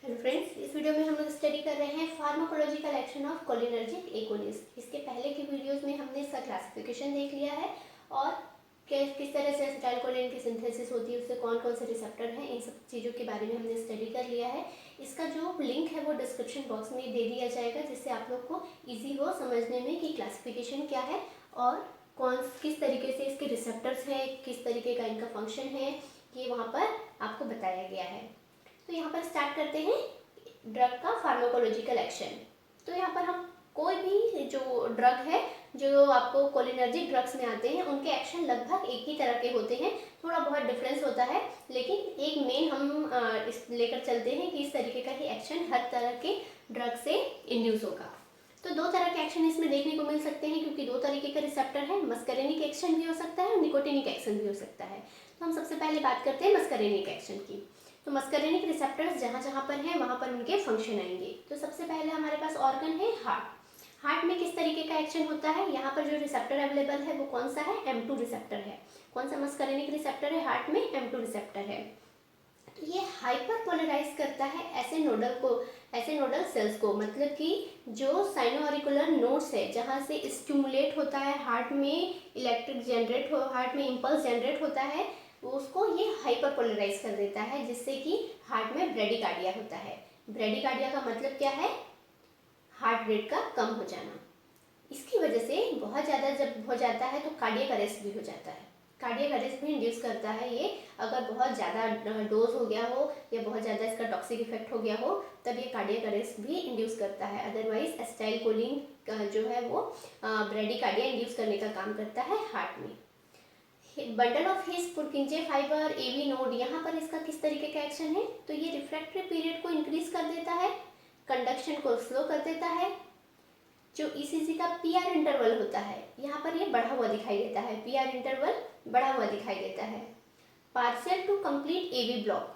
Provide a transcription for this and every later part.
Hello friends, इस video में हम लोग स्टडी कर रहे हैं pharmacological action of cholinergic agonist. इसके पहले की वीडियोस में हमने इसका क्लासिफिकेशन देख लिया है और किस तरह से एसिटाइलकोलिन की सिंथेसिस होती है, उससे कौन कौन से रिसेप्टर हैं, इन सब चीज़ों के बारे में हमने स्टडी कर लिया है। इसका जो लिंक है वो डिस्क्रिप्शन बॉक्स में दे दिया जाएगा, जिससे आप लोग को ईजी हो समझने में कि क्लासिफिकेशन क्या है और किस तरीके से इसके रिसेप्टर्स हैं, किस तरीके का इनका फंक्शन है, ये वहाँ पर आपको बताया गया है। तो यहाँ पर स्टार्ट करते हैं ड्रग का फार्माकोलॉजिकल एक्शन। तो यहाँ पर हम कोई भी जो ड्रग है, जो आपको कोलिनर्जिक ड्रग्स में आते हैं, उनके एक्शन लगभग एक ही तरह के होते हैं। थोड़ा बहुत डिफरेंस होता है, लेकिन एक मेन हम इस लेकर चलते हैं कि इस तरीके का ही एक्शन हर तरह के ड्रग से इंड्यूस होगा। तो दो तरह के एक्शन इसमें देखने को मिल सकते हैं, क्योंकि दो तरीके का रिसेप्टर है। मस्करेनिक एक्शन भी हो सकता है और निकोटिनिक एक्शन भी हो सकता है। तो हम सबसे पहले बात करते हैं मस्करेनिक एक्शन की। तो मस्करेनिक रिसेप्टर्स जहाँ जहाँ पर हैं वहाँ पर उनके फंक्शन आएंगे। तो सबसे पहले हमारे पास ऑर्गन है हार्ट। हार्ट में किस तरीके का एक्शन होता है, यहाँ पर जो रिसेप्टर अवेलेबल है वो कौन सा है, M2 रिसेप्टर है। कौन सा मस्करेनिक रिसेप्टर है हार्ट में, M2 रिसेप्टर है। तो ये हाइपर पोलराइज करता है ऐसे नोडल सेल्स को, मतलब कि जो साइनोऑरिकुलर नोड्स है, जहाँ से स्टिमुलेट होता है हार्ट में, इलेक्ट्रिक जनरेट हो, हार्ट में इम्पल्स जनरेट होता है, उसको ये हाइपर पोलराइज कर देता है, जिससे कि हार्ट में ब्रेडिकार्डिया होता है। ब्रेडिकार्डिया का मतलब क्या है, हार्ट रेट का कम हो जाना। इसकी वजह से बहुत ज़्यादा जब हो जाता है तो कार्डियक अरेस्ट भी हो जाता है। कार्डियक अरेस्ट भी इंड्यूस करता है ये, अगर बहुत ज़्यादा डोज हो गया हो या बहुत ज़्यादा इसका टॉक्सिक इफेक्ट हो गया हो, तब ये कार्डियक अरेस्ट भी इंड्यूस करता है। अदरवाइज एसिटाइलकोलिन जो है वो ब्रेडिकार्डिया इंड्यूस करने का काम करता है हार्ट में। Bundle of His Purkinje fibre AV node, यहाँ पर इसका किस तरीके का एक्शन है, तो ये रिफ्रैक्टरी पीरियड को इंक्रीज कर देता है, कंडक्शन को स्लो कर देता है। जो ईसीजी का पीआर इंटरवल होता है, यहाँ पर ये बढ़ा हुआ दिखाई देता है, पीआर इंटरवल बढ़ा हुआ दिखाई देता है। Partial to complete AV block,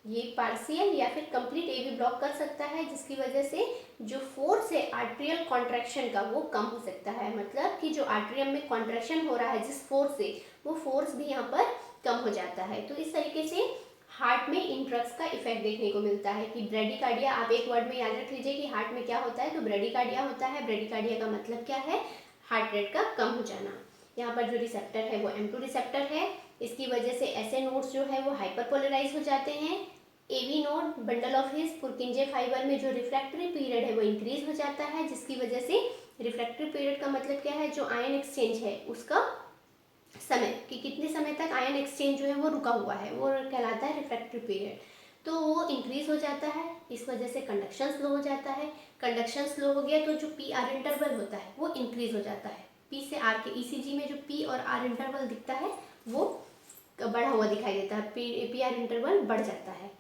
ये पार्शियल या फिर कंप्लीट एवी ब्लॉक कर सकता है, जिसकी वजह से जो फोर्स है आर्ट्रियल कॉन्ट्रैक्शन का वो कम हो सकता है। मतलब कि जो आर्ट्रियम में कॉन्ट्रैक्शन हो रहा है जिस फोर्स से, वो फोर्स भी यहाँ पर कम हो जाता है। तो इस तरीके से हार्ट में इन ड्रग्स का इफेक्ट देखने को मिलता है। कि ब्रेडिकार्डिया, आप एक वर्ड में याद रख लीजिए कि हार्ट में क्या होता है, तो ब्रेडिकार्डिया होता है। ब्रेडिकार्डिया का मतलब क्या है, हार्ट रेट का कम हो जाना। यहाँ पर जो रिसेप्टर है वो M2 रिसेप्टर है, इसकी वजह से ऐसे नोड्स जो है वो हाइपरपोलराइज हो जाते हैं। AV node, bundle of His, Purkinje fibre में जो रिफ्रैक्टरी पीरियड है वो इंक्रीज हो जाता है, जिसकी वजह से रिफ्रैक्टरी पीरियड का मतलब क्या है, जो आयन एक्सचेंज है उसका समय, कि कितने समय तक आयन एक्सचेंज जो है वो रुका हुआ है, वो कहलाता है रिफ्रैक्टरी पीरियड। तो वो इंक्रीज हो जाता है, इस वजह से कंडक्शन स्लो हो जाता है। कंडक्शन स्लो हो गया तो जो पी आर इंटरवल होता है वो इंक्रीज हो जाता है। पी से आर के ईसीजी में जो पी और आर इंटरवल दिखता है वो बढ़ा हुआ दिखाई देता है, पी आर इंटरवल बढ़ जाता है।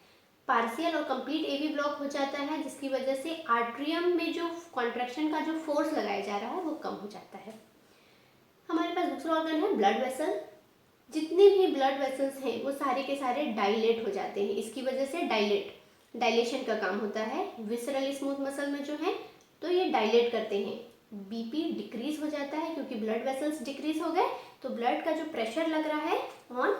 पार्शियल और कंप्लीट एवी ब्लॉक हो जाता है, जिसकी वजह से आर्ट्रियम में जो कॉन्ट्रैक्शन का जो फोर्स लगाया जा रहा है वो कम हो जाता है। हमारे पास दूसरा ऑर्गन है ब्लड वेसल। जितने भी ब्लड वेसल्स हैं वो सारे के सारे डायलेट हो जाते हैं, इसकी वजह से डायलेशन का काम होता है। विसरल स्मूथ मसल में जो है तो ये डायलेट करते हैं। बीपी डिक्रीज हो जाता है, क्योंकि ब्लड वेसल्स डिक्रीज हो गए तो ब्लड का जो प्रेशर लग रहा है on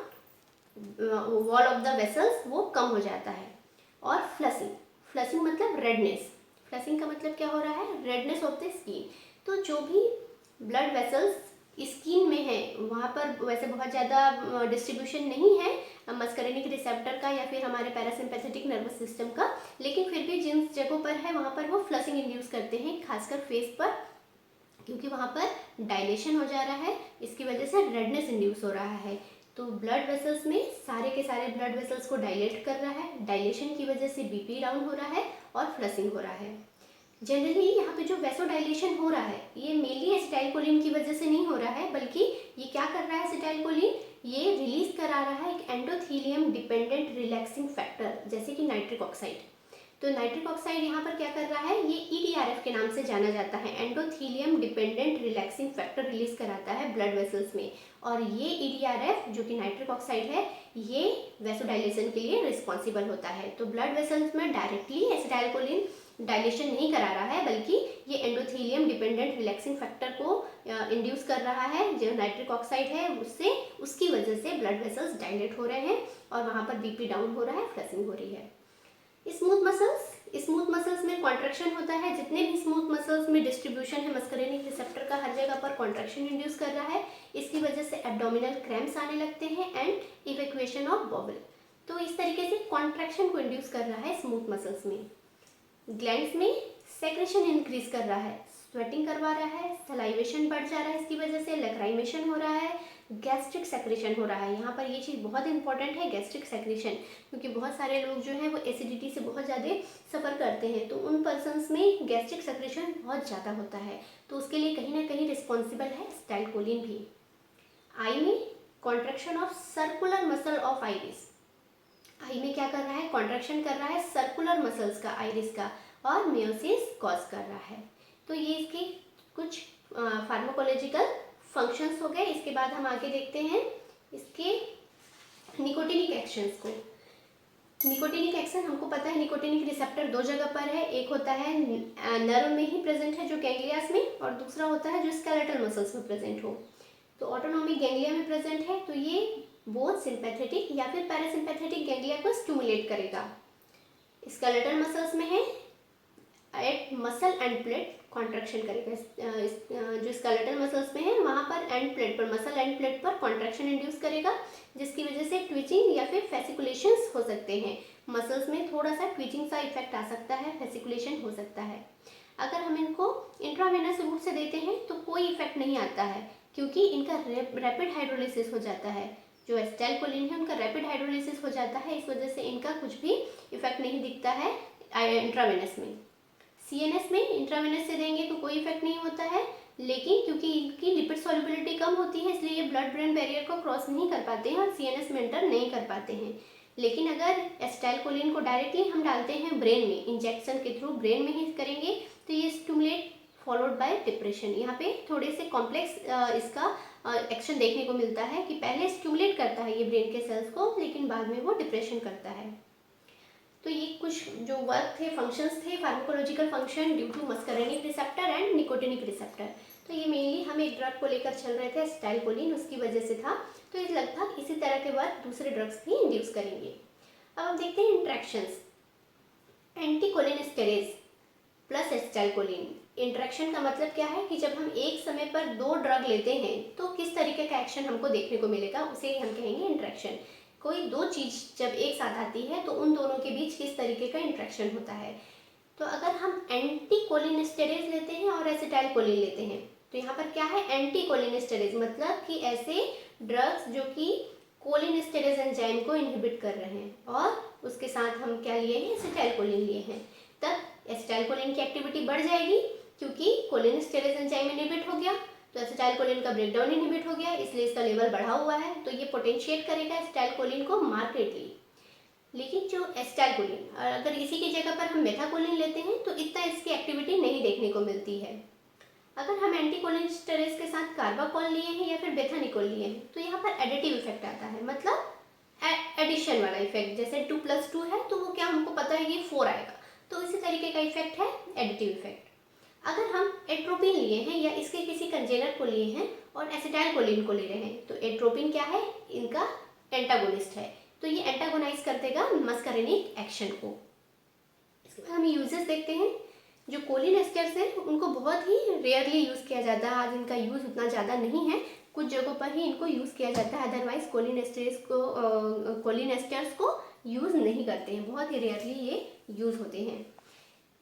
wall of the vessels वो कम हो जाता है। और फ्लशिंग मतलब रेडनेस। फ्लशिंग का मतलब क्या हो रहा है, रेडनेस ऑफ द स्किन। तो जो भी ब्लड वेसल्स स्किन में है वहाँ पर वैसे बहुत ज़्यादा डिस्ट्रीब्यूशन नहीं है मस्करेनिक रिसेप्टर का या फिर हमारे पैरासिम्पैथेटिक नर्वस सिस्टम का, लेकिन फिर भी जिन जगहों पर है वहाँ पर वो फ्लशिंग इंड्यूस करते हैं, खासकर फेस पर, क्योंकि वहाँ पर डायलेशन हो जा रहा है, इसकी वजह से रेडनेस इंड्यूस हो रहा है। तो ब्लड वेसल्स में सारे के सारे ब्लड वेसल्स को डायलेट कर रहा है, डायलेशन की वजह से बीपी डाउन हो रहा है और फ्लशिंग हो रहा है। जनरली यहाँ पे जो वैसोडाइलेशन हो रहा है ये मेनली एसिटाइलकोलिन की वजह से नहीं हो रहा है, बल्कि ये क्या कर रहा है एसिटाइलकोलिन, ये रिलीज करा रहा है एक एंडोथीलियम डिपेंडेंट रिलैक्सिंग फैक्टर, जैसे कि नाइट्रिक ऑक्साइड। तो नाइट्रिक ऑक्साइड यहाँ पर क्या कर रहा है, ये EDRF के नाम से जाना जाता है, endothelium dependent relaxing factor release कराता है ब्लड वेसल्स में। और ये EDRF जो कि नाइट्रिक ऑक्साइड है, ये वैसोडाइलेशन के लिए रिस्पॉन्सिबल होता है। तो ब्लड वेसल्स में डायरेक्टली एसिटाइलकोलिन डायलेशन नहीं करा रहा है, बल्कि ये एंडोथीलियम डिपेंडेंट रिलैक्सिंग फैक्टर को इंड्यूस कर रहा है, जो नाइट्रिक ऑक्साइड है उससे, उसकी वजह से ब्लड वेसल्स डायलेट हो रहे हैं और वहाँ पर बीपी डाउन हो रहा है, फ्लशिंग हो रही है। स्मूथ मसल्स में कॉन्ट्रैक्शन होता है। जितने भी स्मूथ मसल्स में डिस्ट्रीब्यूशन है मस्करेनिक रिसेप्टर का, हर जगह पर कॉन्ट्रैक्शन इंड्यूस कर रहा है। इसकी वजह से एब्डोमिनल क्रैम्प्स आने लगते हैं एंड इवैक्यूएशन ऑफ बॉबल। तो इस तरीके से कॉन्ट्रैक्शन को इंड्यूस कर रहा है स्मूथ मसल्स में। ग्लैंड्स में सेक्रेशन इंक्रीज कर रहा है, स्वेटिंग करवा रहा है, सलाइवेशन बढ़ जा रहा है, इसकी वजह से लैक्राइमेशन हो रहा है, गैस्ट्रिक सेक्रेशन हो रहा है। यहाँ पर ये चीज़ बहुत इंपॉर्टेंट है, गैस्ट्रिक सेक्रेशन, क्योंकि बहुत सारे लोग जो हैं वो एसिडिटी से बहुत ज़्यादा सफ़र करते हैं, तो उन पर्सनस में गैस्ट्रिक सेक्रेशन बहुत ज़्यादा होता है, तो उसके लिए कहीं ना कहीं रिस्पॉन्सिबल है एसिटाइलकोलिन भी। आई में contraction of circular muscle of iris, eye में क्या कर रहा है, कॉन्ट्रैक्शन कर रहा है सर्कुलर मसल्स का, आइरिस का, और मेयोसिस कॉज कर रहा है। तो ये इसके कुछ फार्माकोलॉजिकल फंक्शंस हो गए। इसके बाद हम आगे देखते हैं इसके निकोटिनिक एक्शंस को। निकोटिनिक एक्शन हमको पता है, निकोटिनिक रिसेप्टर दो जगह पर है, एक होता है नर्व में ही प्रेजेंट है जो गैंग्लियास में, और दूसरा होता है जो स्केलेटल मसल्स में प्रेजेंट हो। तो ऑटोनोमिक गैंग्लिया में प्रेजेंट है, तो ये बोथ सिंपैथेटिक या फिर पैरासिम्पैथेटिक गैंग्लिया को स्टिमुलेट करेगा। स्केलेटल मसल्स में है, at muscle end plate contraction करेगा। जो स्केलेटल मसल्स में है वहाँ पर एंड प्लेट पर, मसल एंड प्लेट पर कॉन्ट्रैक्शन इंड्यूस करेगा, जिसकी वजह से ट्विचिंग या फिर फेसिकुलेशंस हो सकते हैं। मसल्स में थोड़ा सा ट्विचिंग सा इफेक्ट आ सकता है, फेसिकुलेशन हो सकता है। अगर हम इनको इंट्रावेनस रूट से देते हैं तो कोई इफेक्ट नहीं आता है, क्योंकि इनका रैपिड हाइड्रोलिसिस हो जाता है। जो एसिटाइलकोलिन है उनका रैपिड हाइड्रोलिसिस हो जाता है, इस वजह से इनका कुछ भी इफेक्ट नहीं दिखता है इंट्रावेनस में। सीएनएस में इंट्रावेनस से देंगे तो कोई इफेक्ट नहीं होता है, लेकिन क्योंकि इनकी लिपिड सॉल्युबिलिटी कम होती है इसलिए ये ब्लड ब्रेन बैरियर को क्रॉस नहीं कर पाते हैं और सीएनएस में एंटर नहीं कर पाते हैं। लेकिन अगर एसिटाइलकोलिन को डायरेक्टली हम डालते हैं ब्रेन में, इंजेक्शन के थ्रू ब्रेन में ही करेंगे, तो ये स्टिमुलेट फॉलोड बाय डिप्रेशन। यहाँ पे थोड़े से कॉम्प्लेक्स इसका एक्शन देखने को मिलता है कि पहले स्टिमुलेट करता है ये ब्रेन के सेल्स को, लेकिन बाद में वो डिप्रेशन करता है। तो ये कुछ जो वर्क थे, फंक्शंस थे, pharmacological function due to muscarinic receptor and nicotinic receptor. तो ये मेनली हम एक ड्रग को लेकर चल रहे थे, एसिटाइलकोलिन, उसकी वजह से था। तो ये लगभग इसी तरह के वर्क दूसरे ड्रग्स भी इंड्यूस करेंगे। अब हम देखते हैं इंट्रैक्शंस। एंटीकोलिनेस्टेरेज प्लस एसिटाइलकोलिन इंट्रैक्शन का मतलब क्या है कि जब हम एक समय पर दो ड्रग लेते हैं तो किस तरीके का एक्शन हमको देखने को मिलेगा, उसे ही हम कहेंगे इंट्रैक्शन। कोई दो चीज़ जब एक साथ आती है तो उन दोनों के बीच किस तरीके का इंट्रैक्शन होता है। तो अगर हम एंटीकोलिनेस्टेरेज लेते हैं और एसिटाइलकोलिन लेते हैं, तो यहाँ पर क्या है, एंटीकोलिनेस्टेरेज मतलब कि ऐसे ड्रग्स जो कि कोलिनेस्टेरेज एंजाइम को इनहिबिट कर रहे हैं, और उसके साथ हम क्या लिए हैं, एसिटाइलकोलिन लिए हैं, तब एसिटाइलकोलिन की एक्टिविटी बढ़ जाएगी क्योंकि कोलिनेस्टेरेज एंजाइम इनहिबिट हो गया, तो एसिटाइलकोलिन का ब्रेकडाउन इनहिबिट हो गया, इसलिए इसका लेवल बढ़ा हुआ है, तो ये पोटेंशिएट करेगा एसिटाइलकोलिन को मार्केटली। लेकिन जो एसिटाइलकोलिन, अगर इसी की जगह पर हम मेथाकोलिन लेते हैं तो इतना इसकी एक्टिविटी नहीं देखने को मिलती है। अगर हम एंटीकोलिनेस्टेरेज के साथ कार्बाकोल लिए हैं या फिर बेथानिकोल लिए हैं तो यहाँ पर एडिटिव इफेक्ट आता है, मतलब एडिशन वाला इफेक्ट। जैसे 2+2 है तो वो क्या हमको पता है ये 4 आएगा, तो इसी तरीके का इफेक्ट है एडिटिव इफेक्ट। अगर हम एट्रोपिन लिए हैं या इसके किसी कंजेनर को लिए हैं और एसिटाइलकोलिन को ले रहे हैं, तो एट्रोपिन क्या है, इनका एंटागोनिस्ट है, तो ये एंटागोनाइज कर देगा मस्करेनिक एक्शन को। इसके बाद हम यूजेस देखते हैं। जो कोलिन एस्टर्स हैं उनको बहुत ही रेयरली यूज़ किया जाता है, आज इनका यूज़ उतना ज़्यादा नहीं है, कुछ जगहों पर ही इनको यूज़ किया जाता है, अदरवाइज कोलिन एस्टर्स को यूज़ नहीं करते हैं, बहुत ही रेयरली ये यूज़ होते हैं।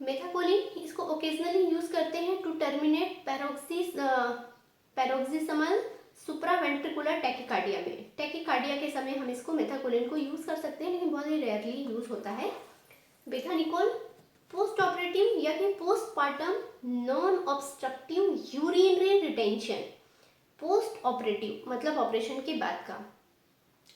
मेथाकोलिन इसको ओकेजनली यूज़ करते हैं टू टर्मिनेट पैरोक्सिसमल सुप्रावेंट्रिकुलर टैकीकार्डिया में। टैकीकार्डिया के समय हम इसको मेथाकोलिन को यूज़ कर सकते हैं, लेकिन बहुत ही रेयरली यूज़ होता है। बेथानिकोल पोस्ट ऑपरेटिव या फिर postpartum non obstructive urinary retention. Post operative मतलब ऑपरेशन के बाद का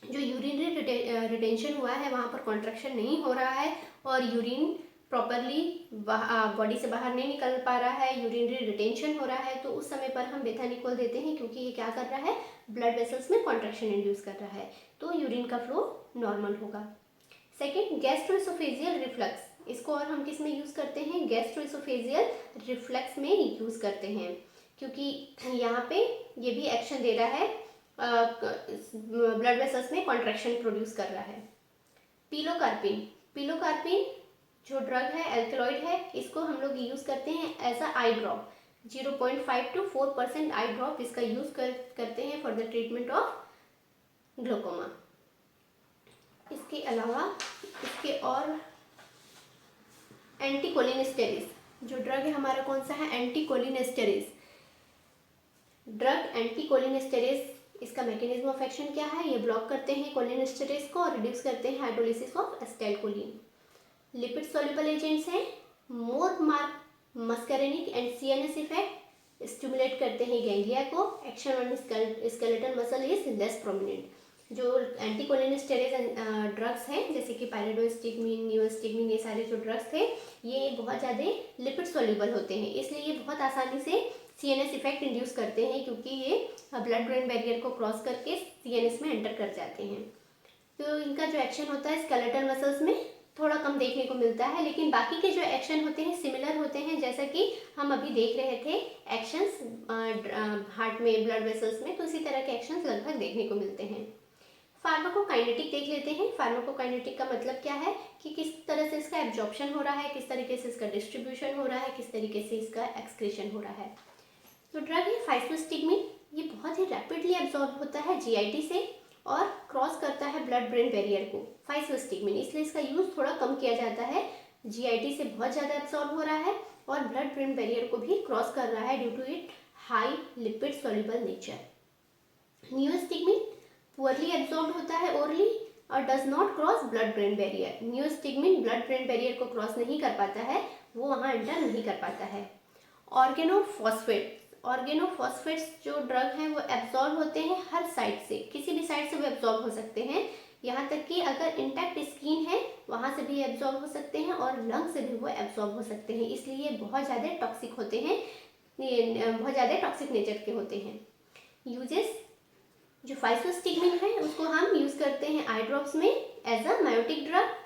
जो यूरिनरी रिटेंशन हुआ है, वहाँ पर कॉन्ट्रैक्शन नहीं हो रहा है और यूरिन प्रॉपरली बॉडी से बाहर नहीं निकल पा रहा है, यूरिनरी रिटेंशन हो रहा है, तो उस समय पर हम बेथानिकोल देते हैं, क्योंकि ये क्या कर रहा है, ब्लड वेसल्स में कॉन्ट्रैक्शन इंड्यूस कर रहा है, तो यूरिन का फ्लो नॉर्मल होगा। सेकेंड, गैस्ट्रोएसोफेजियल रिफ्लक्स, इसको और हम किस में यूज़ करते हैं, गैस्ट्रोएसोफेजियल रिफ्लक्स में यूज़ करते हैं, क्योंकि यहाँ पे ये भी एक्शन दे रहा है, ब्लड वेसल्स में कॉन्ट्रैक्शन प्रोड्यूस कर रहा है। पिलोकार्पिन जो ड्रग है एल्कलॉइड है, इसको हम लोग यूज़ करते हैं as a eye drop. 0.5 to 4% eye drop इसका यूज़ करते हैं for the treatment of glaucoma. इसके अलावा इसके और एंटीकोलिनेस्टेरिस, जो ड्रग है हमारा कौन सा है, एंटीकोलिनेस्टेरिस। ड्रग एंटीकोलिनेस्टेरिस, इसका मैकेनिज्म ऑफ एक्शन क्या है, ये ब्लॉक करते हैं कोलिनेस्टेरेस को और रिड्यूस करते हैं hydrolysis of acetylcholine. Lipid soluble agents हैं, more muscarinic and CNS effect, stimulate करते हैं गैंग्लिया को। Action on skeletal muscle is less prominent. जो एंटीकोलिनेस्टेरेस ड्रग्स हैं जैसे कि पायरिडोस्टिग्मिन, नियोस्टिग्मिन, ये सारे जो ड्रग्स थे ये बहुत ज़्यादा लिपिड सॉल्युबल होते हैं, इसलिए ये बहुत आसानी से सीएनएस इफेक्ट इंड्यूस करते हैं क्योंकि ये ब्लड ब्रेन बैरियर को क्रॉस करके सीएनएस में एंटर कर जाते हैं। तो इनका जो एक्शन होता है स्केलेटल मसल्स में थोड़ा कम देखने को मिलता है, लेकिन बाकी के जो एक्शन होते हैं सिमिलर होते हैं, जैसा कि हम अभी देख रहे थे एक्शंस हार्ट में, ब्लड वेसल्स में, तो इसी तरह के एक्शंस लगभग देखने को मिलते हैं। फार्माकोकाइनेटिक देख लेते हैं। फार्माकोकाइनेटिक का मतलब क्या है कि किस तरह से इसका एब्जॉर्प्शन हो रहा है, किस तरीके से इसका डिस्ट्रीब्यूशन हो रहा है, किस तरीके से इसका एक्सक्रीशन हो रहा है। तो ड्रग है फाइस्टोस्टिग्मिन, ये बहुत ही रैपिडली एब्जॉर्ब होता है जीआईटी से और क्रॉस करता है ब्लड ब्रेन बैरियर को। फाइस्टोस्टिग्मिन, इसलिए इसका यूज़ थोड़ा कम किया जाता है, जीआईटी से बहुत ज़्यादा एब्जॉर्ब हो रहा है और ब्लड ब्रेन बैरियर को भी क्रॉस कर रहा है due to it high lipid soluble nature. Neostigmine poorly absorb होता है ओरली और does not cross blood brain barrier. Neostigmine blood brain barrier को क्रॉस नहीं कर पाता है, वो वहाँ एंटर नहीं कर पाता है। ऑर्गेनोफॉस्फेट्स जो ड्रग हैं वो एब्जॉर्ब होते हैं हर साइड से, किसी भी साइड से वो एब्जॉर्ब हो सकते हैं, यहाँ तक कि अगर इंटैक्ट स्किन है वहाँ से भी एब्जॉर्ब हो सकते हैं और लंग से भी वो एब्जॉर्ब हो सकते हैं, इसलिए बहुत ज़्यादा टॉक्सिक होते हैं, बहुत ज़्यादा टॉक्सिक नेचर के होते हैं। यूजेस, जो फाइस्टोस्टिग्मिन है उसको हम यूज़ करते हैं आई ड्रॉप्स में as a miotic drug.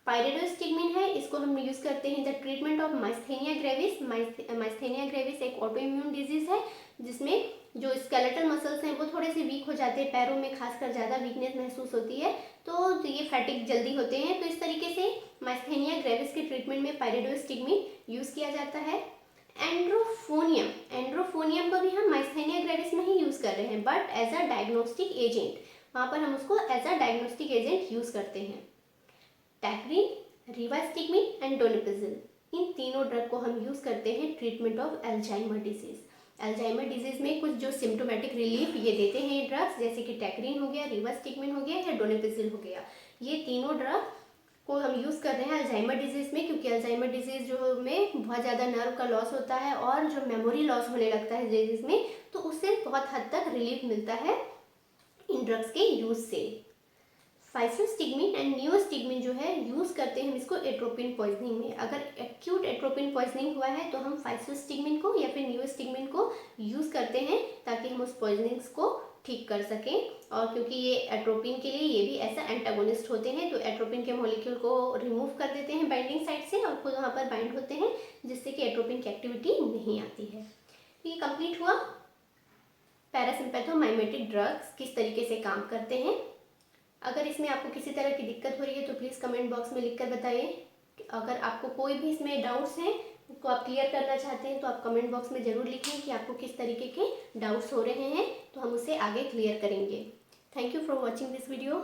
Pyridostigmine है, इसको हम यूज़ करते हैं the treatment of myasthenia gravis. Myasthenia gravis एक ऑटो इम्यून डिजीज़ है जिसमें जो स्केलेटल मसल्स हैं वो थोड़े से वीक हो जाते हैं, पैरों में खासकर ज़्यादा वीकनेस महसूस होती है, तो ये फैटिक जल्दी होते हैं, तो इस तरीके से माइस्थेनिया ग्रेविस के ट्रीटमेंट में पायरिडोस्टिग्मिन यूज़ किया जाता है। एंड्रोफोनियम को भी हम माइस्थेनिया ग्रेविस में ही यूज़ कर रहे हैं but as a diagnostic agent, वहाँ पर हम उसको as a diagnostic agent use करते हैं। टैक्रीन, रिवास्टिग्मिन एंड डोनेपिजिल, इन तीनों ड्रग को हम यूज़ करते हैं treatment of Alzheimer disease. Alzheimer disease में कुछ जो सिम्टोमेटिक रिलीफ ये देते हैं ये ड्रग्स, जैसे कि टैक्रीन हो गया, रिवास्टिग्मिन हो गया या डोनेपिजिल हो गया, ये तीनों ड्रग को हम यूज़ कर रहे हैं अल्जाइमर डिजीज़ में, क्योंकि अल्जाइमर डिजीज़ जो में बहुत ज़्यादा नर्व का लॉस होता है और जो मेमोरी लॉस होने लगता है डिजीज़ में, तो उससे बहुत हद तक रिलीफ मिलता है इन ड्रग्स के यूज़ से। फाइस्टोस्टिग्मिन एंड नियोस्टिग्मिन जो है यूज़ करते हैं हम इसको एट्रोपिन पॉइजनिंग में। अगर एक्यूट एट्रोपिन पॉइजनिंग हुआ है तो हम फाइस्टोस्टिग्मिन को या फिर नियोस्टिग्मिन को यूज़ करते हैं ताकि हम उस पॉइजनिंग्स को ठीक कर सकें, और क्योंकि ये एट्रोपिन के लिए ये भी ऐसा एंटागोनिस्ट होते हैं तो एट्रोपिन के मॉलिक्यूल को रिमूव कर देते हैं बाइंडिंग साइट से और खुद वहाँ पर बाइंड होते हैं, जिससे कि एट्रोपिन की एक्टिविटी नहीं आती है। तो ये कंप्लीट हुआ पैरासिम्पैथोमाइमेटिक ड्रग्स किस तरीके से काम करते हैं। अगर इसमें आपको किसी तरह की दिक्कत हो रही है तो प्लीज़ कमेंट बॉक्स में लिखकर बताइए। अगर आपको कोई भी इसमें डाउट्स हैं को आप क्लियर करना चाहते हैं तो आप कमेंट बॉक्स में ज़रूर लिखें कि आपको किस तरीके के डाउट्स हो रहे हैं, तो हम उसे आगे क्लियर करेंगे। Thank you for watching this video.